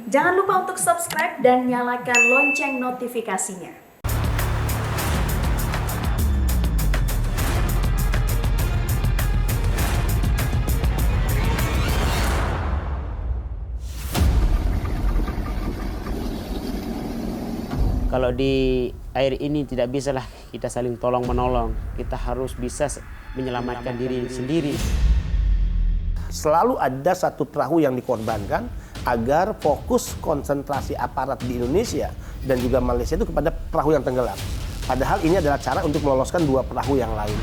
Jangan lupa untuk subscribe dan nyalakan lonceng notifikasinya. Kalau di air ini tidak bisalah kita saling tolong-menolong. Kita harus bisa menyelamatkan diri sendiri. Selalu ada satu perahu yang dikorbankan agar fokus konsentrasi aparat di Indonesia dan juga Malaysia itu kepada perahu yang tenggelam. Padahal ini adalah cara untuk meloloskan dua perahu yang lain.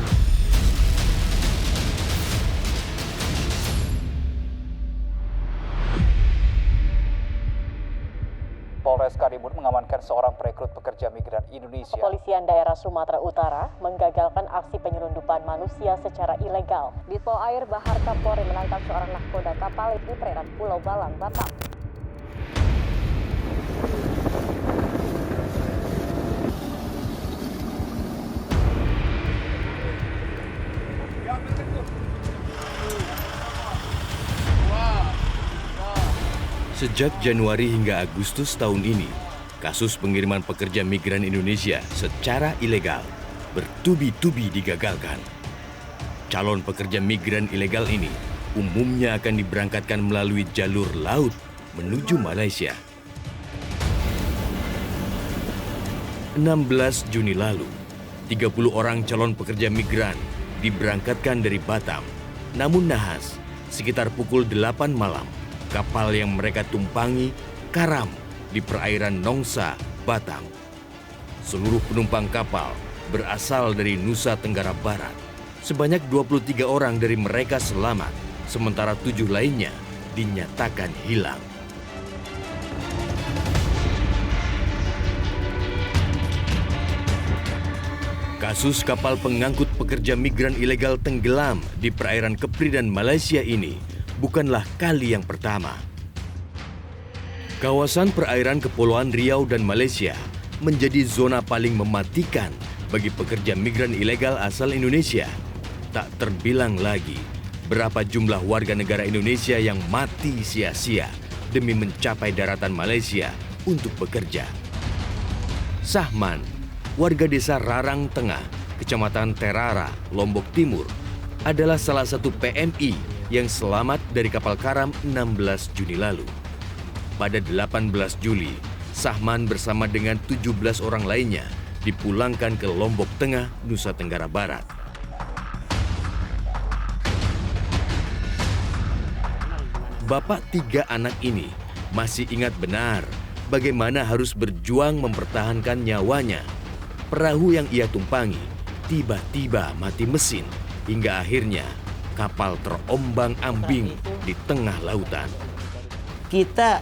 Polres Karimun mengamankan seorang perekrut pekerja migran Indonesia. Kepolisian daerah Sumatera Utara menggagalkan aksi penyelundupan manusia secara ilegal. Ditpol Air Bahar Kapolri menangkap seorang nahkoda kapal di perairan Pulau Balang, Batam. Sejak Januari hingga Agustus tahun ini, kasus pengiriman pekerja migran Indonesia secara ilegal bertubi-tubi digagalkan. Calon pekerja migran ilegal ini umumnya akan diberangkatkan melalui jalur laut menuju Malaysia. 16 Juni lalu, 30 orang calon pekerja migran diberangkatkan dari Batam. Namun nahas, sekitar pukul 8 malam, kapal yang mereka tumpangi karam di perairan Nongsa, Batam. Seluruh penumpang kapal berasal dari Nusa Tenggara Barat. Sebanyak 23 orang dari mereka selamat, sementara 7 lainnya dinyatakan hilang. Kasus kapal pengangkut pekerja migran ilegal tenggelam di perairan Kepri dan Malaysia ini bukanlah kali yang pertama. Kawasan perairan Kepulauan Riau dan Malaysia menjadi zona paling mematikan bagi pekerja migran ilegal asal Indonesia. Tak terbilang lagi berapa jumlah warga negara Indonesia yang mati sia-sia demi mencapai daratan Malaysia untuk bekerja. Sahman, warga desa Rarang Tengah, Kecamatan Terara, Lombok Timur, adalah salah satu PMI yang selamat dari kapal karam 16 Juni lalu. Pada 18 Juli, Sahman bersama dengan 17 orang lainnya dipulangkan ke Lombok Tengah, Nusa Tenggara Barat. Bapak 3 anak ini masih ingat benar bagaimana harus berjuang mempertahankan nyawanya. Perahu yang ia tumpangi tiba-tiba mati mesin hingga akhirnya kapal terombang-ambing di tengah lautan. Kita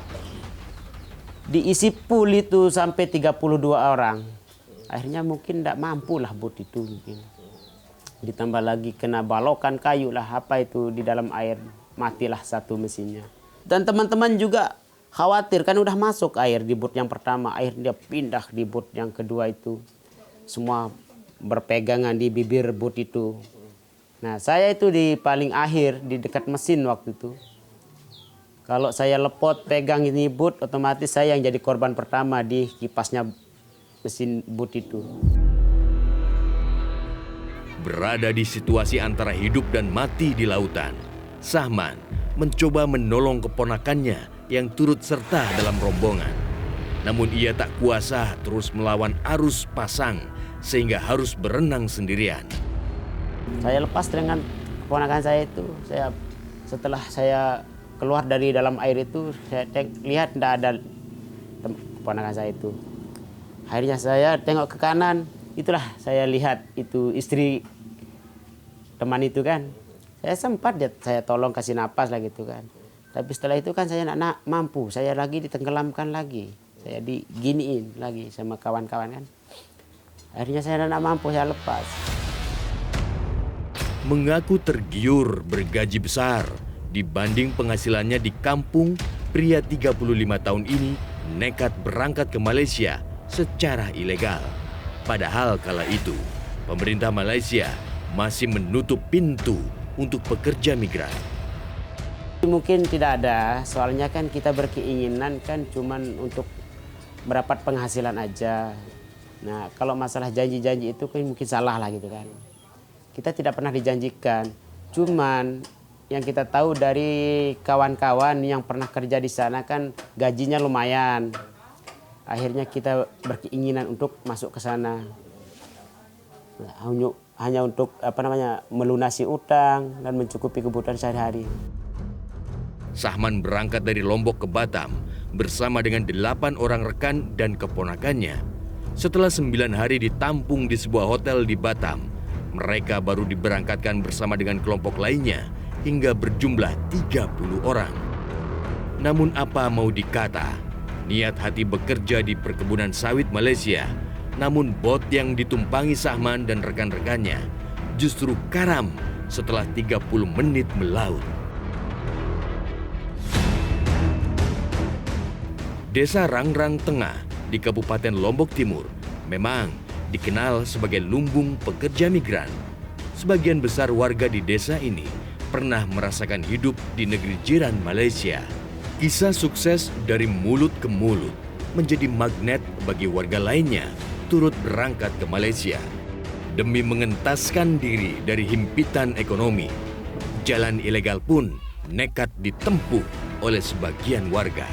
diisi pool itu sampai 32 orang. Akhirnya mungkin tidak mampulah bot itu mungkin. Ditambah lagi kena balokan kayu lah apa itu di dalam air. Matilah satu mesinnya. Dan teman-teman juga khawatir kan udah masuk air di bot yang pertama. Akhirnya pindah di bot yang kedua itu. Semua berpegangan di bibir bot itu. Nah, saya itu di paling akhir, di dekat mesin waktu itu. Kalau saya lepot pegang ini bot, otomatis saya yang jadi korban pertama di kipasnya mesin bot itu. Berada di situasi antara hidup dan mati di lautan, Sahman mencoba menolong keponakannya yang turut serta dalam rombongan. Namun ia tak kuasa terus melawan arus pasang sehingga harus berenang sendirian. Saya lepas dengan keponakan saya itu. Setelah saya keluar dari dalam air itu, saya lihat tidak ada keponakan saya itu. Akhirnya saya tengok ke kanan, itulah saya lihat itu istri teman itu kan. Saya sempat saya tolong kasih napas lah gitu kan. Tapi setelah itu kan saya nak mampu, saya lagi ditenggelamkan lagi. Saya diginiin lagi sama kawan-kawan kan. Akhirnya saya tidak mampu, saya lepas. Mengaku tergiur bergaji besar dibanding penghasilannya di kampung, pria 35 tahun ini nekat berangkat ke Malaysia secara ilegal. Padahal kala itu, pemerintah Malaysia masih menutup pintu untuk pekerja migran. Mungkin tidak ada, soalnya kan kita berkeinginan kan cuman untuk mendapat penghasilan aja. Nah, kalau masalah janji-janji itu kan mungkin salah lah gitu kan. Kita tidak pernah dijanjikan. Cuman yang kita tahu dari kawan-kawan yang pernah kerja di sana kan gajinya lumayan. Akhirnya kita berkeinginan untuk masuk ke sana. Hanya untuk melunasi utang dan mencukupi kebutuhan sehari-hari. Sahman berangkat dari Lombok ke Batam bersama dengan 8 orang rekan dan keponakannya. Setelah 9 hari ditampung di sebuah hotel di Batam, mereka baru diberangkatkan bersama dengan kelompok lainnya hingga berjumlah 30 orang. Namun apa mau dikata, niat hati bekerja di perkebunan sawit Malaysia, namun bot yang ditumpangi Sahman dan rekan-rekannya justru karam setelah 30 menit melaut. Desa Rangrang Tengah di Kabupaten Lombok Timur memang dikenal sebagai lumbung pekerja migran. Sebagian besar warga di desa ini pernah merasakan hidup di negeri jiran Malaysia. Kisah sukses dari mulut ke mulut menjadi magnet bagi warga lainnya turut berangkat ke Malaysia. Demi mengentaskan diri dari himpitan ekonomi, jalan ilegal pun nekat ditempuh oleh sebagian warga.